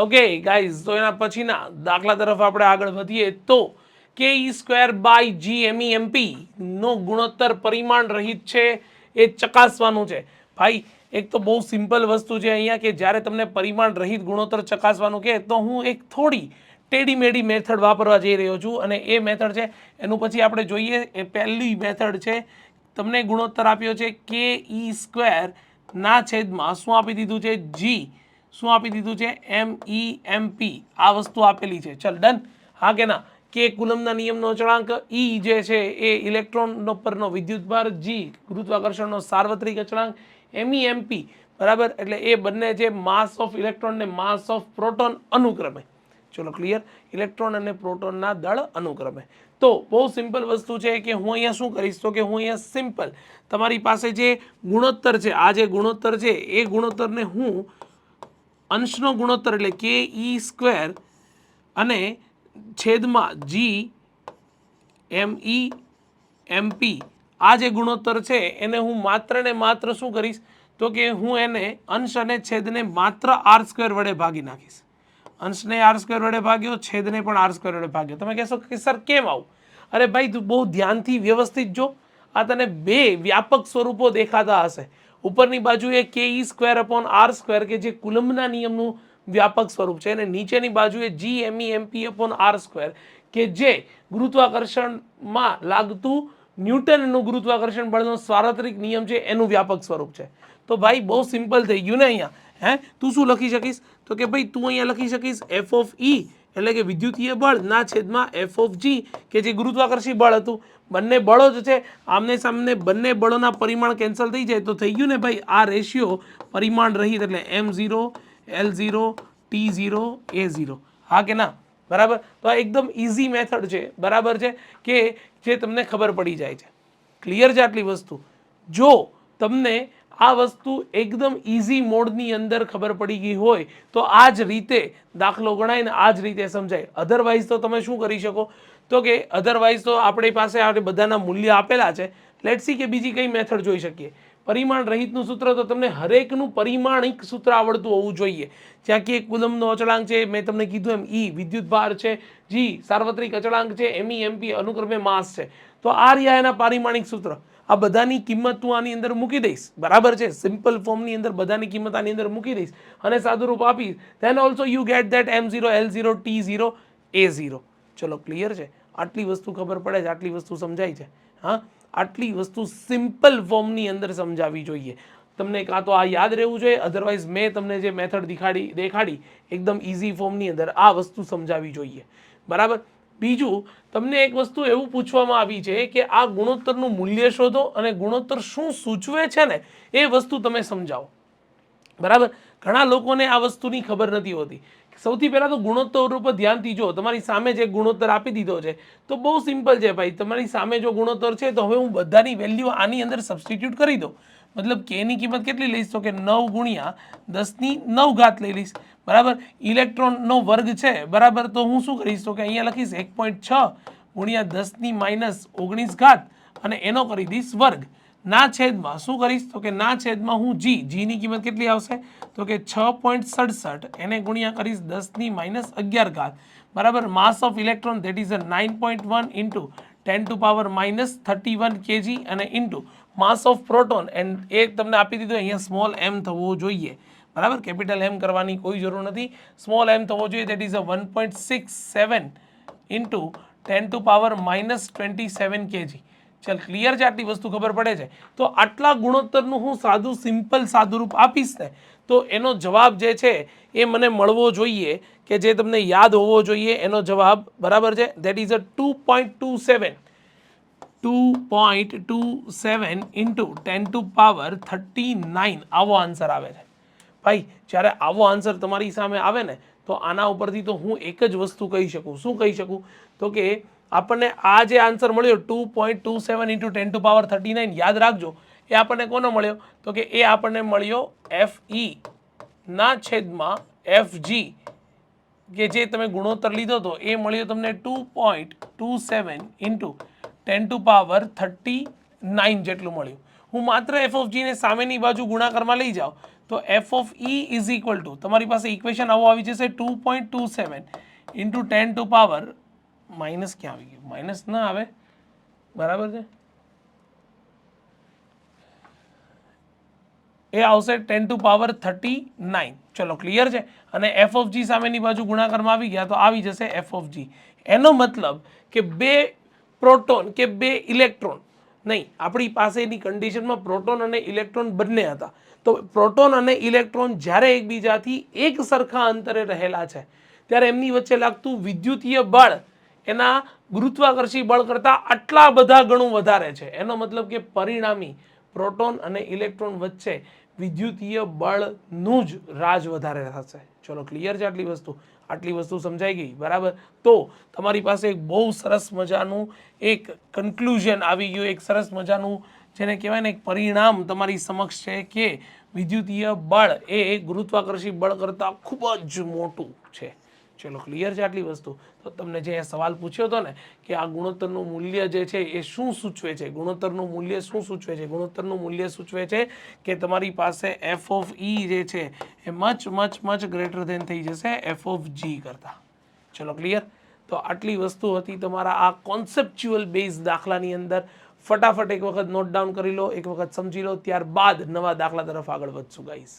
Okay guys, તો એના પછીના દાખલા તરફ આપણે આગળ વધીએ તો ke²/g_MEMP નો ગુણોત્તર પરિમાણ રહિત છે એ ચકાસવાનું છે. ભાઈ એક તો બહુ સિમ્પલ વસ્તુ છે અહીંયા કે જ્યારે તમને પરિમાણ રહિત ગુણોત્તર ચકાસવાનું કહે તો હું એક થોડી ટેડી મેડી મેથડ વાપરવા જઈ રહ્યો છું અને એ મેથડ છે એનું પછી આપણે જોઈએ. એ પહેલી મેથડ છે, તમને ગુણોત્તર આપ્યો છે ke² ના છેદમાં શું આપી દીધું છે g, શું આપી દીધું છે MEMP, આ વસ્તુ આપેલી છે. ચલ ડન, હા કે ના? કે કુલમના નિયમનો અચળાંક, E જે છે એ ઇલેક્ટ્રોન પરનો વિદ્યુતભાર, G ગુરુત્વાકર્ષણનો સાર્વત્રિક અચળાંક, MEMP બરાબર એટલે એ બંને છે માસ ઓફ ઇલેક્ટ્રોન ને માસ ઓફ પ્રોટોન અનુક્રમે. ચલો ક્લિયર, ઇલેક્ટ્રોન અને પ્રોટોનના દળ અનુક્રમે. તો બહુ સિમ્પલ વસ્તુ છે કે હું અહીંયા શું કરીશ તો કે હું અહીંયા સિમ્પલ તમારી પાસે જે ગુણોત્તર છે, આ જે ગુણોત્તર છે એ ગુણોત્તરને હું અંશનો ગુણોત્તર એટલે ke² અને છેદમાં GMEMP આ જે ગુણોત્તર છે એને હું માત્ર ને માત્ર શું કરીશ તો કે હું એને અંશ અને છેદને માત્ર r² વડે ભાગી નાખીશ. અંશને r² વડે ભાગ્યો, છેદને પણ r² વડે ભાગ્યો. તમે કહેશો કે સર કેમ આવું? અરે ભાઈ તું બહુ ધ્યાનથી વ્યવસ્થિત જો, આ તને બે વ્યાપક સ્વરૂપો દેખાતા હશે. ઉપરની બાજુએ ke²/r² કે જે કુલમ્બના નિયમનું વ્યાપક સ્વરૂપ છે અને નીચેની બાજુએ GMEMP/r² કે જે ગુરુત્વાકર્ષણમાં લાગતું ન્યૂટનનું ગુરુત્વાકર્ષણ બળનો સાર્વત્રિક નિયમ છે એનું વ્યાપક સ્વરૂપ છે. તો ભાઈ બહુ સિમ્પલ થઈ ગયું ને અહીંયા. તું શું લખી શકીશ તો કે ભાઈ તું અહીંયા લખી શકીશ F(E) એટલે કે વિદ્યુતીય બળ ના છેદમાં F(G) કે જે ગુરુત્વાકર્ષી બળ હતું. બંને બળો જ છે, આમને સામને બંને બળોના પરિમાણ કેન્સલ થઈ જાય તો થઈ ગયું ને ભાઈ આ રેશિયો પરિમાણ રહિત એટલે M0 L0 T0 A0, હા કે ના? બરાબર. તો આ એકદમ ઇઝી મેથડ છે, બરાબર છે, કે જે તમને ખબર પડી જાય છે. ક્લિયર છે આટલી વસ્તુ? જો તમને આ વસ્તુ એકદમ ઇઝી મોડની અંદર ખબર પડી ગઈ હોય તો આ જ રીતે દાખલો ગણાય ને આ જ રીતે સમજાય. અધરવાઇઝ તો તમે શું કરી શકો તો કે અધરવાઇઝ તો આપણી પાસે આ બધાના મૂલ્ય આપેલા છે. લેટ્સ સી કે બીજી કઈ મેથડ જોઈ શકીએ. પરિમાણ રહિતનું સૂત્ર તો તમને હરેકનું પરિમાણિક સૂત્ર આવડતું હોવું જોઈએ. જ્યાં કે કુલમનો અચળાંક છે, મેં તમને કીધું એમ E વિદ્યુતભાર છે, G સાર્વત્રિક અચળાંક છે, MEMP અનુક્રમે માસ છે. તો આ રહ્યા એના પરિમાણિક સૂત્ર. આ બધાની કિંમત તું આની અંદર મૂકી દઈશ, બરાબર છે? સિમ્પલ ફોર્મની અંદર બધાની કિંમત આની અંદર મૂકી દઈશ અને સાદુરૂપ આપીશ. Then also you get that M0 L0 T0 A0. ચલો ક્લિયર છે? આટલી વસ્તુ ખબર પડે છે, આટલી વસ્તુ સમજાય છે. હા, આટલી વસ્તુ સિમ્પલ ફોર્મની અંદર સમજાવવી જોઈએ. તમને કાં તો આ યાદ રહેવું જોઈએ, અધરવાઇઝ મેં તમને જે મેથડ દેખાડી એકદમ ઇઝી ફોર્મની અંદર આ વસ્તુ સમજાવવી જોઈએ. બરાબર. બીજું તમને એક વસ્તુ એવું પૂછવામાં આવી છે કે આ ગુણોત્તરનું મૂલ્ય શોધો અને ગુણોત્તર શું સૂચવે છે ને એ વસ્તુ તમે સમજાવો. બરાબર. ઘણા લોકોને આ વસ્તુની ખબર નથી હોતી. સૌથી પહેલાં તો ગુણોત્તર ઉપર ધ્યાનથી જો. તમારી સામે જે ગુણોત્તર આપી દીધો છે તો બહુ સિમ્પલ છે ભાઈ. તમારી સામે જો ગુણોત્તર છે તો હવે હું બધાની વેલ્યુ આની અંદર સબસ્ટિટ્યુટ કરી દઉં. મતલબ કેની કિંમત કેટલી લઈશ તો કે 9 × 10⁹ લઈ લઈશ. બરાબર. ઇલેક્ટ્રોનનો વર્ગ છે, બરાબર, તો હું શું કરીશ તો કે અહીંયા લખીશ 1.6 × 10⁻19 અને એનો કરી દઈશ વર્ગ. ના છેદમાં શું કરીશ તો કે ના છેદમાં હું જીની કિંમત કેટલી આવશે તો કે 6.67 એને ગુણ્યા કરીશ 10⁻11. બરાબર. Mass of electron that is 9.1 × 10⁻31 kg અને into mass of proton and a તમને આપી દીધું અહીંયા સ્મોલ m થવો જોઈએ. બરાબર. કેપિટલ M કરવાની કોઈ જરૂર નથી, સ્મોલ m થવો જોઈએ. That is 1.67 × 10⁻27 kg. ચાલ ક્લિયર છે? આટલી વસ્તુ ખબર પડે છે? તો આટલા ગુણોત્તરનું હું સાદું સિમ્પલ સાદુરૂપ આપીશ ને તો એનો જવાબ જે છે એ મને મળવો જોઈએ કે જે તમને યાદ હોવો જોઈએ એનો જવાબ. બરાબર છે? ધેટ ઇઝ 2.27 × 10⁻39 આવો આન્સર આવે છે. ભાઈ જ્યારે આવો આન્સર તમારી સામે આવે ને તો આના ઉપરથી તો હું એક જ વસ્તુ કહી શકું. શું કહી શકું તો કે આપણને આ જે આન્સર મળ્યો 2.27 × 10⁻39 યાદ રાખજો એ આપણને કોનો મળ્યો તો કે એ આપણને મળ્યો Fe ના છેદમાં Fg કે જે તમે ગુણોત્તર લીધો હતો એ મળ્યો તમને 2.27 × 10⁻39 જેટલું મળ્યું. હું માત્ર એફ ઓફ જીને સામેની બાજુ ગુણાકારમાં લઈ જાઉં તો F of E is equal to તમારી પાસે ઇક્વેશન આવું આવી જશે 2.27 ઇન્ટુ 10 ટુ પાવર માઇનસ ક્યાં આવી ગયું માઇનસ ના આવે બરાબર છે એ આવશે 10 ટુ પાવર 39 ચલો ક્લિયર છે અને એફ ઓફ જી સામેની બાજુ ગુણાકારમાં આવી ગયા તો આવી જશે એફ ઓફ જી એનો મતલબ કે બે પ્રોટોન કે બે ઇલેક્ટ્રોન નહીં આપણી પાસેની કન્ડિશનમાં પ્રોટોન અને ઇલેક્ટ્રોન બંને હતા તો પ્રોટોન અને ઇલેક્ટ્રોન જ્યારે એકબીજાથી એક સરખા અંતરે રહેલા છે ત્યારે એમની વચ્ચે લાગતું વિદ્યુતીય બળ એના ગુરુત્વાકર્ષી બળ કરતાં આટલા બધા ગણું વધારે છે એનો મતલબ કે પરિણામી પ્રોટોન અને ઇલેક્ટ્રોન વચ્ચે વિદ્યુતીય બળનું જ રાજ વધારે થશે ચલો ક્લિયર છે આટલી વસ્તુ સમજાઈ ગઈ બરાબર તો તમારી પાસે એક બહુ સરસ મજાનું એક કન્ક્લુઝન આવી ગયું એક સરસ મજાનું જેને કહેવાય ને એક પરિણામ તમારી સમક્ષ છે કે વિદ્યુતીય બળ એ ગુરુત્વાકર્ષી બળ કરતાં ખૂબ જ મોટું છે ચલો ક્લિયર છે આટલી વસ્તુ તો તમને જે સવાલ પૂછ્યો હતો ને કે આ ગુણોત્તરનું મૂલ્ય જે છે એ શું સૂચવે છે ગુણોત્તરનું મૂલ્ય શું સૂચવે છે ગુણોત્તરનું મૂલ્ય સૂચવે છે કે તમારી પાસે એફ ઓફ ઈ જે છે એ મચ ગ્રેટર ધેન થઈ જશે એફ ઓફ જી કરતાં ચલો ક્લિયર તો આટલી વસ્તુ હતી તમારા આ કોન્સેપ્ચ્યુઅલ બેઝ દાખલાની અંદર ફટાફટ એક વખત નોટ ડાઉન કરી લો એક વખત સમજી લો ત્યારબાદ નવા દાખલા તરફ આગળ વધશું ગાઈસ